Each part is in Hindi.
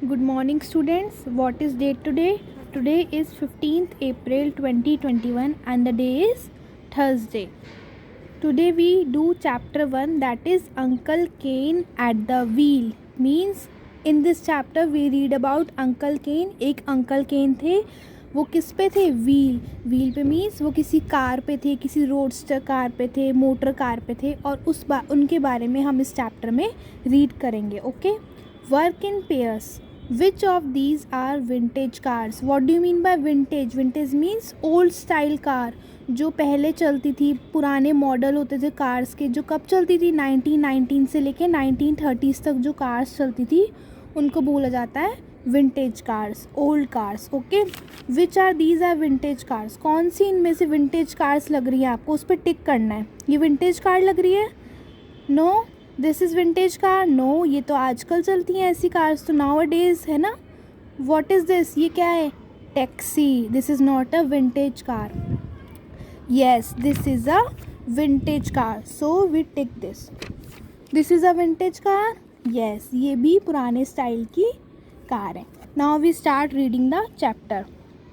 Good morning, students. What is date today? Today is 15th April 2021 and the day is Thursday. Today we do chapter 1, that is Uncle Cain at the wheel. Means in this chapter we read about Uncle Cain. एक Uncle Cain थे, वो किस पे थे? व्हील पे मीन्स वो किसी कार पे थे, किसी रोडस्टर कार पे थे, मोटर कार पे थे और उनके बारे में हम इस चैप्टर में रीड करेंगे. Okay. Work in pairs. Which of these are vintage cars? What do you mean by vintage? Vintage means old style car, जो पहले चलती थी, पुराने मॉडल होते थे कार्स के, जो कब चलती थी 1919 से लेके 1930s तक जो कार्स चलती थी उनको बोला जाता है vintage cars, old cars. Okay. Which are these are vintage cars. कौन सी इनमें से विंटेज कार्स लग रही है आपको, उस पर टिक करना है. ये विंटेज कार लग रही है? No. This is vintage car. No, ये तो आजकल चलती हैं ऐसी कार्स, तो नाउ डेज है ना. What is this? ये क्या है? Taxi. This is not a vintage car. Yes, this is a vintage car, so we tick this. This is a vintage car. Yes, ये भी पुराने स्टाइल की कार है. Now we start reading the chapter.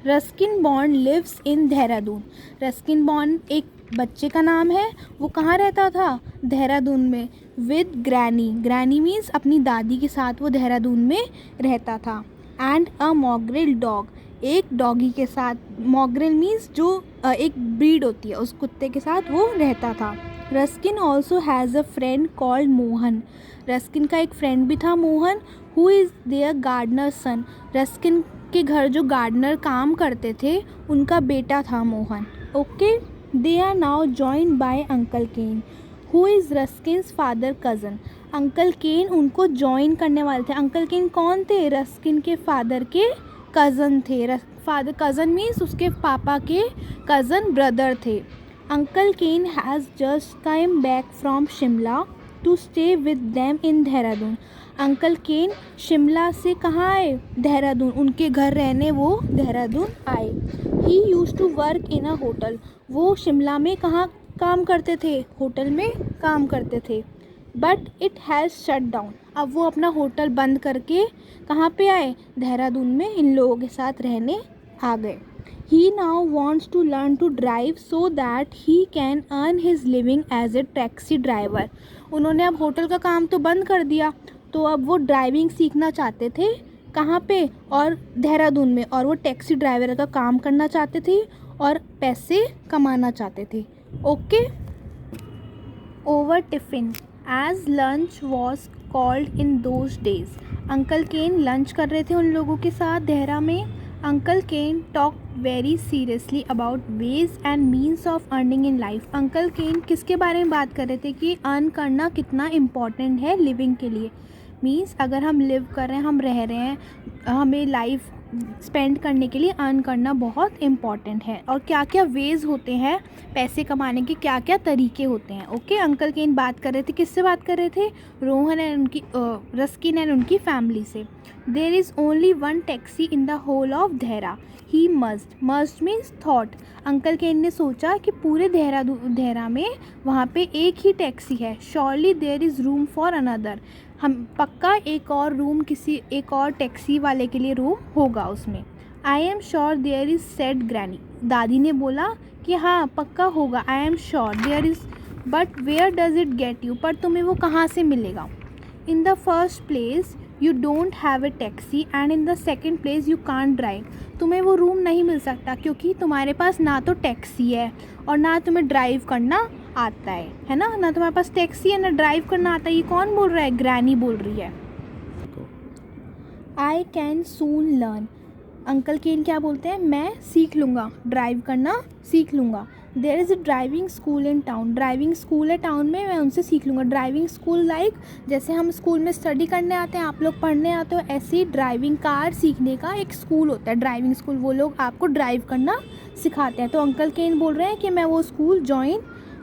Ruskin Bond lives in Dehradun. Ruskin Bond एक बच्चे का नाम है. वो कहाँ रहता था? देहरादून में. With granny. ग्रैनी मीन्स अपनी दादी के साथ वो देहरादून में रहता था. And a mongrel dog. एक डॉगी के साथ. मॉग्रेल मीन्स जो एक ब्रीड होती है, उस कुत्ते के साथ वो रहता था. Ruskin also has a friend called Mohan. Ruskin का एक फ्रेंड भी था Mohan. Who is their gardener son. Ruskin के घर जो गार्डनर काम करते थे उनका बेटा था Mohan. Okay. They are now joined by uncle Ken who is Ruskin's father cousin. Uncle Ken उनको जॉइन करने वाले थे. अंकल केन कौन थे? रस्किन के फादर के कज़न थे. फादर कज़न मीन्स उसके पापा के कज़न ब्रदर थे. Uncle Ken has just come back from Shimla to stay with them in Dehradun. Uncle Ken Shimla से कहाँ आए? देहरादून. उनके घर रहने वो देहरादून आए. He used to work in a hotel. वो शिमला में कहाँ काम करते थे? होटल में काम करते थे. But it has shut down. अब वो अपना होटल बंद करके कहाँ पे आए? देहरादून में इन लोगों के साथ रहने आ गए. He now wants to learn to drive so that he can earn his living as a taxi driver. उन्होंने अब होटल का काम तो बंद कर दिया, तो अब वो ड्राइविंग सीखना चाहते थे. कहाँ पे? और देहरादून में. और वो टैक्सी ड्राइवर का काम करना चाहते थे और पैसे कमाना चाहते थे. Okay. Over tiffin as lunch was called in those days. Uncle Ken lunch कर रहे थे उन लोगों के साथ देहरा में. Uncle Ken talk very seriously about ways and means of earning in life. Uncle Ken किसके बारे में बात कर रहे थे कि अर्न करना कितना इम्पॉर्टेंट है लिविंग के लिए. मीन्स अगर हम लिव कर रहे हैं, हम रह रहे हैं, हमें लाइफ स्पेंड करने के लिए अर्न करना बहुत इम्पॉर्टेंट है. और क्या क्या वेज होते हैं पैसे कमाने के, क्या क्या तरीके होते हैं. ओके. अंकल केन बात कर रहे थे. किससे बात कर रहे थे? रोहन एंड उनकी रस्किन एंड उनकी फैमिली से. There is only one taxi in the whole of Dehra. He must means thought. Uncle Ken ने सोचा कि पूरे देहरा में वहाँ पे एक ही टैक्सी है. Surely there is room for another. हम पक्का एक और रूम, किसी एक और टैक्सी वाले के लिए रूम होगा उसमें. I am sure there is said granny. दादी ने बोला कि हाँ पक्का होगा. I am sure there is. But where does it get you. पर तुम्हें वो कहाँ से मिलेगा? In the first place you don't have a taxi and in the second place you can't drive. तुम्हें वो रूम नहीं मिल सकता क्योंकि तुम्हारे पास ना तो टैक्सी है और ना तुम्हें ड्राइव करना आता है ना. ना तुम्हारे पास टैक्सी है ना ड्राइव करना आता है. ये कौन बोल रहा है? ग्रैनी बोल रही है. I can soon learn. Uncle Ken क्या बोलते हैं? मैं सीख लूँगा, ड्राइव करना सीख लूँगा. There is a driving school in town. Driving school है टाउन में, मैं उनसे सीख लूँगा. ड्राइविंग स्कूल लाइक जैसे हम स्कूल में स्टडी करने आते हैं, आप लोग पढ़ने आते हो, ऐसे ही ड्राइविंग कार सीखने का एक स्कूल होता है ड्राइविंग स्कूल. वो लोग आपको ड्राइव करना सिखाते हैं. तो अंकल केन बोल रहे हैं कि मैं वो स्कूल ज्वाइन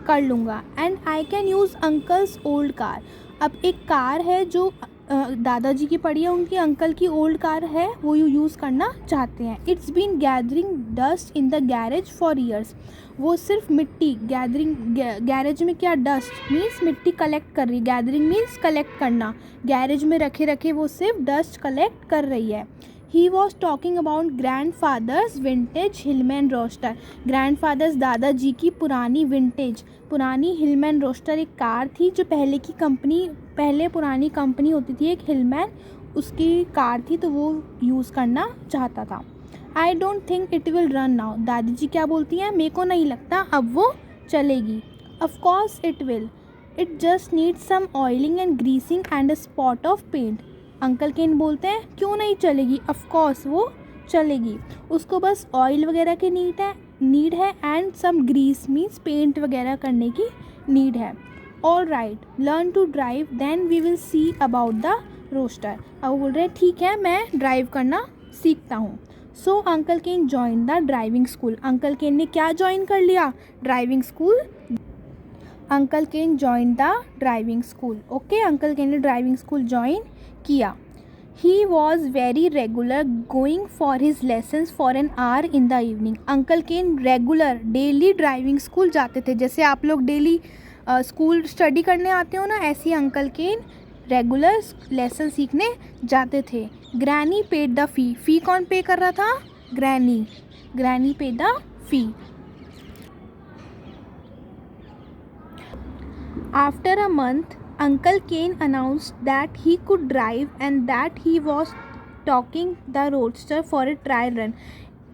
कर लूँगा. And I can use uncle's old car. अब एक कार है जो दादाजी की पड़ी है, उनकी अंकल की ओल्ड कार है, वो यूज़ करना चाहते हैं. It's been gathering dust in the garage for years. वो सिर्फ मिट्टी गैदरिंग, गैरेज में क्या, डस्ट मीन्स मिट्टी कलेक्ट कर रही, गैदरिंग मीन्स कलेक्ट करना, गैरेज में रखे रखे वो सिर्फ डस्ट कलेक्ट कर रही है. He was talking about grandfather's vintage Hillman roadster. Grandfather's दादाजी की पुरानी विंटेज, पुरानी हिलमैन रोस्टर एक कार थी जो पहले पुरानी कंपनी होती थी एक हिलमैन, उसकी कार थी, तो वो यूज़ करना चाहता था. I don't think it will run now. दादी जी क्या बोलती हैं, मेरे को नहीं लगता अब वो चलेगी. Of course it will, it just need some oiling and greasing and a spot of paint. Uncle Ken बोलते हैं क्यों नहीं चलेगी, ऑफकोर्स वो चलेगी, उसको बस ऑयल वगैरह की नीड है and some grease means paint वगैरह करने की नीड है. All right, learn to drive then we will see about the roadster. अब वो बोल रहे हैं ठीक है मैं ड्राइव करना सीखता हूँ. So uncle Ken join the driving school. Uncle Ken ने क्या ज्वाइन कर लिया, driving school. Uncle Ken join the driving school. Okay, uncle Ken ने ड्राइविंग स्कूल ज्वाइन किया. He was very regular going for his lessons for an hour in the evening. Uncle Ken regular daily driving school जाते थे, जैसे आप लोग डेली स्कूल स्टडी करने आते हो ना, ऐसे ही अंकल केन रेगुलर लेसन सीखने जाते थे. Granny paid the fee. Fee कौन पे कर रहा था, granny paid the fee. After a month Uncle Cain announced that he could drive and that he was taking the roadster for a trial run.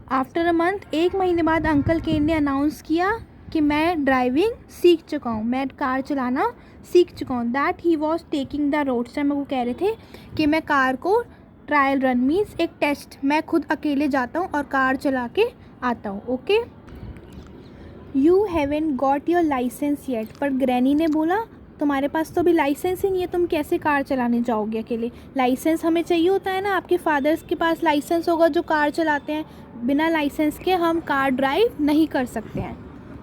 After a month, एक महीने बाद अंकल केन ने अनाउंस किया कि मैं ड्राइविंग सीख चुका हूँ, मैं कार चलाना सीख चुका हूँ. That he was taking the roadster. मैं वो कह रहे थे कि मैं कार को ट्रायल रन मीन्स एक टेस्ट, मैं खुद अकेले जाता हूँ और कार चला के आता हूँ. Okay, you haven't got your licence yet. पर ग्रैनी ने बोला तुम्हारे पास तो अभी लाइसेंस ही नहीं है, तुम कैसे कार चलाने जाओगे अकेले. लाइसेंस हमें चाहिए होता है ना, आपके फादर्स के पास लाइसेंस होगा जो कार चलाते हैं, बिना लाइसेंस के हम कार ड्राइव नहीं कर सकते हैं.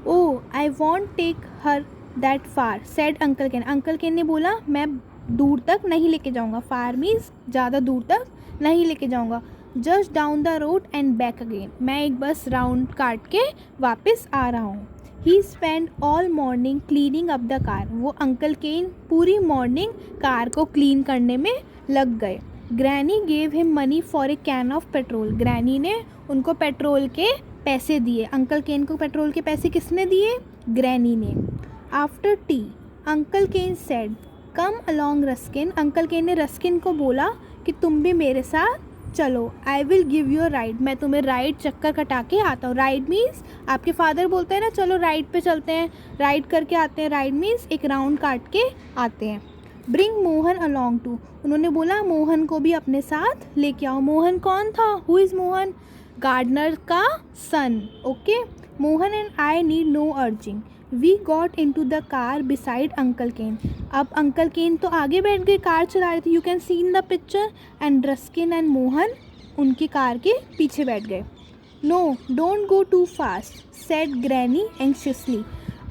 Oh I won't take her that far said uncle Ken. Uncle Ken ने बोला मैं दूर तक नहीं लेके जाऊँगा, फार मीन्स ज़्यादा दूर तक नहीं लेके जाऊँगा. Just down the road and back again. मैं एक बस राउंड काट के वापस आ रहा हूँ. He spend all morning cleaning up the car. वो अंकल केन पूरी मॉर्निंग कार को क्लीन करने में लग गए. Granny gave him money for a can of petrol. Granny ने उनको पेट्रोल के पैसे दिए. अंकल केन को पेट्रोल के पैसे किसने दिए, ग्रैनी ने. After tea uncle Ken said come along Ruskin. Uncle Ken ने रस्किन को बोला कि तुम भी मेरे साथ चलो. I will give you ride. मैं तुम्हें राइड चक्कर कटा के आता हूँ. राइड मीन्स आपके फादर बोलते हैं ना चलो राइड पे चलते हैं, राइड करके आते हैं. राइड मीन्स एक राउंड काट के आते हैं. Bring Mohan along too. उन्होंने बोला मोहन को भी अपने साथ लेके आओ. मोहन कौन था, हु इज़ मोहन, गार्डनर का son. Okay, Mohan and I need no urging. We got in to the car beside uncle Ken. अब अंकल केन तो आगे बैठ गए, कार चला रहे थे, you can see in the picture. And Ruskin and Mohan उनकी कार के पीछे बैठ गए. No don't go too fast said granny anxiously.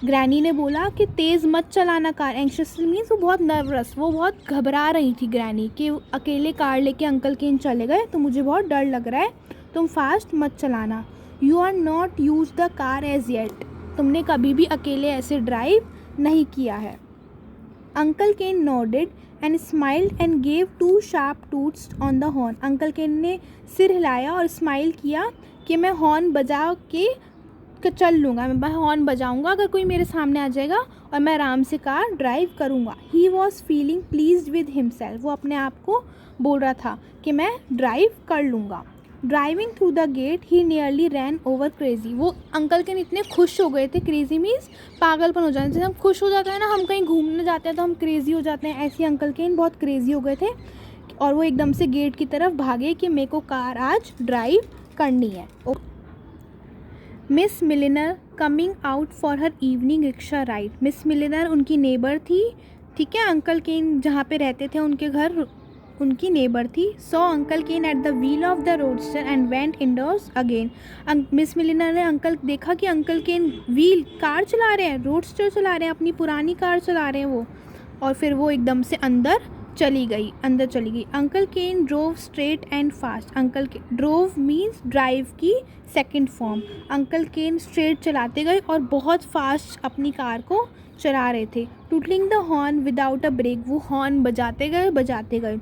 Granny ने बोला कि तेज़ मत चलाना कार. एंक्शसली मीन्स वो बहुत नर्वस, वो बहुत घबरा रही थी ग्रैनी कि अकेले कार लेके अंकल केन चले गए तो मुझे बहुत डर लग रहा है, तुम फास्ट मत चलाना. You are not used the car as yet. तुमने कभी भी अकेले ऐसे ड्राइव नहीं किया है. Uncle Ken nodded and smiled and gave 2 sharp toots on the horn. Uncle Ken ने सिर हिलाया और स्माइल किया कि मैं हॉर्न बजा के चल लूँगा, मैं हॉर्न बजाऊँगा अगर कोई मेरे सामने आ जाएगा और मैं आराम से कार ड्राइव करूँगा. He was feeling pleased with himself. वो अपने आप को बोल रहा था कि मैं ड्राइव कर लूँगा. Driving through the gate he nearly ran over crazy. वो अंकल केन इतने खुश हो गए थे, क्रेजी मीन्स पागलपन हो जाने. जैसे हम खुश हो जाते हैं ना, हम कहीं घूमने जाते हैं तो हम क्रेजी हो जाते हैं, ऐसे अंकल केन बहुत क्रेजी हो गए थे और वो एकदम से गेट की तरफ भागे कि मेरे को कार आज ड्राइव करनी है. Miss Milliner coming out for her evening rickshaw ride. Miss Milliner उनकी नेबर थी, ठीक है, अंकल केन जहाँ पे रहते थे उनके घर उनकी नेबर थी. So uncle Ken at the wheel of the roadster and went indoors again. Miss Milliner ने देखा कि अंकल केन व्हील कार चला रहे हैं, रोडस्टर चला रहे हैं, अपनी पुरानी कार चला रहे हैं वो, और फिर वो एकदम से अंदर चली गई, अंदर चली गई। Uncle Ken drove straight and fast. Uncle के ड्रोव मीन्स ड्राइव की second form. Uncle Ken straight चलाते गए और बहुत फास्ट अपनी कार को चला रहे थे। Tootling the horn without a break, वो हॉर्न बजाते गए।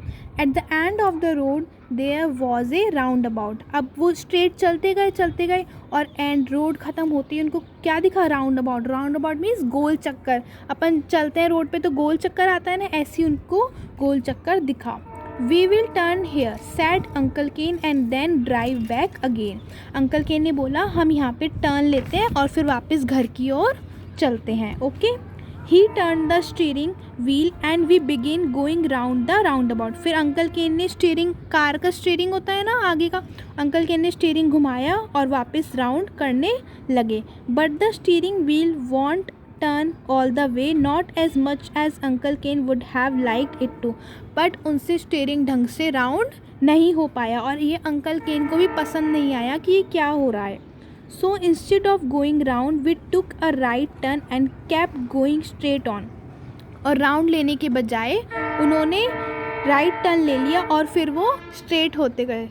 At the end of the road there was a roundabout. अब वो स्ट्रेट चलते गए और एंड रोड ख़त्म होती है उनको क्या दिखा? Roundabout. Roundabout means गोल चक्कर। अपन चलते हैं रोड पे तो गोल चक्कर आता है ना, ऐसे ही उनको गोल चक्कर दिखा। We will turn here said uncle Ken and then drive back again. Uncle Ken ने बोला हम यहाँ पे टर्न लेते हैं और फिर वापस घर की ओर चलते हैं। Okay, he turn the steering wheel and we begin going round the roundabout. फिर अंकल केन ने स्टीयरिंग, कार का स्टीयरिंग होता है ना आगे का, अंकल केन ने स्टीयरिंग घुमाया और वापस राउंड करने लगे। But the steering wheel won't turn all the way, not as much as uncle Ken would have liked it to. But उनसे स्टीयरिंग ढंग से राउंड नहीं हो पाया और ये अंकल केन को भी पसंद नहीं आया कि ये क्या हो रहा है। So instead of going round, we took a right turn and kept going straight on. और राउंड लेने के बजाय उन्होंने राइट टर्न ले लिया और फिर वो स्ट्रेट होते गए।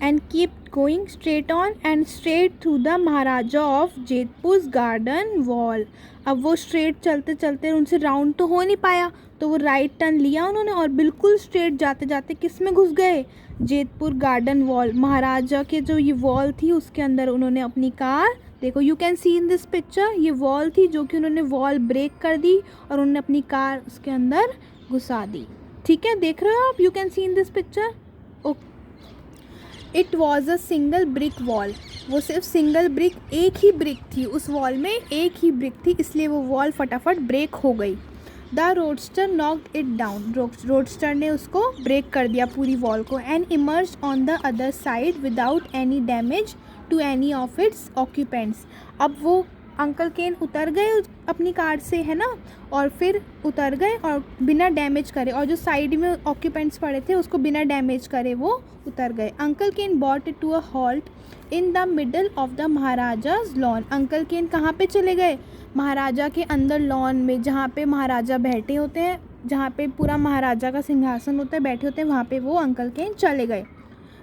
And kept going straight on and straight through the Maharaja of Jetpur's garden wall. अब वो स्ट्रेट चलते चलते उनसे राउंड तो हो नहीं पाया तो वो राइट टर्न लिया उन्होंने और बिल्कुल स्ट्रेट जाते जाते किस में घुस गए? जेतपुर गार्डन वॉल, महाराजा के जो ये वॉल थी उसके अंदर उन्होंने अपनी कार, देखो you can see in this picture, ये वॉल थी जो कि उन्होंने वॉल ब्रेक कर दी और उन्होंने अपनी कार उसके अंदर घुसा दी। ठीक है, देख रहे हो आप, you can see in this picture. It was a single brick wall, वो सिर्फ सिंगल ब्रिक, एक ही ब्रिक थी उस वॉल में, एक ही ब्रिक थी, इसलिए वो वॉल फटाफट ब्रेक हो गई। The roadster knocked it down, roadster ने उसको ब्रेक कर दिया पूरी वॉल को। And emerge on the other side without any damage to any of its occupants. अब वो अंकल केन उतर गए अपनी कार से, है ना, और फिर उतर गए और बिना डैमेज करे, और जो साइड में ऑक्यूपेंट्स पड़े थे उसको बिना डैमेज करे वो उतर गए। Uncle Ken brought it to a halt in the middle of the Maharaja's lawn. Uncle Ken कहाँ पे चले गए? महाराजा के अंदर लॉन में, जहाँ पे महाराजा बैठे होते हैं, जहाँ पे पूरा महाराजा का सिंहासन होता है, बैठे होते हैं, वहाँ पे वो अंकल केन चले गए।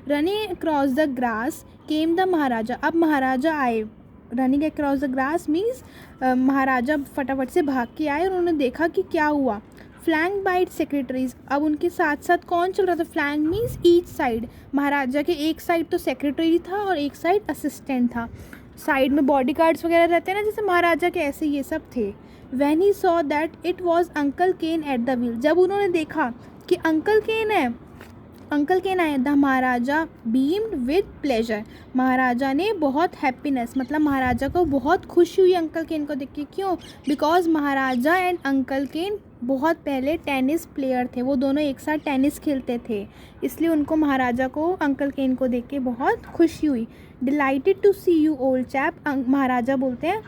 Running across the grass came the Maharaja. अब महाराजा आए। Running across the grass means महाराजा फटाफट से भाग के आए और उन्होंने देखा कि क्या हुआ। फ्लैंक बाइट सेक्रेटरीज, अब उनके साथ साथ कौन चल रहा था? फ्लैंक मीन्स ईच साइड, महाराजा के एक साइड तो सेक्रेटरी था और एक साइड असिस्टेंट था। साइड में बॉडी गार्ड्स वगैरह रहते हैं ना जैसे महाराजा के, ऐसे ये सब थे। When he saw that it was uncle Ken at the wheel, जब उन्होंने देखा कि अंकल केन है, अंकल केन आए, द महाराजा बीम्ड विद प्लेजर, महाराजा ने बहुत हैप्पीनेस, मतलब महाराजा को बहुत खुशी हुई अंकल केन को देख के। क्यों? बिकॉज महाराजा एंड अंकल केन बहुत पहले टेनिस प्लेयर थे, वो दोनों एक साथ टेनिस खेलते थे, इसलिए उनको महाराजा को अंकल केन को देख के बहुत खुशी हुई। Delighted to see you old chap, महाराजा बोलते हैं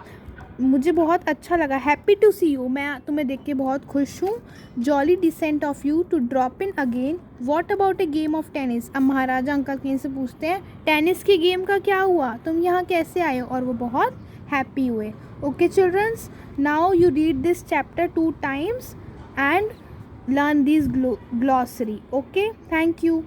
मुझे बहुत अच्छा लगा, हैप्पी टू सी यू, मैं तुम्हें देख के बहुत खुश हूँ। Jolly decent of you to drop in again, what about a game of tennis. अब महाराजा अंकल केन से पूछते हैं टेनिस की गेम का क्या हुआ, तुम यहाँ कैसे आए हो, और वो बहुत हैप्पी हुए। Okay childrens, now you read this chapter 2 times and learn this glossary. Okay, thank you.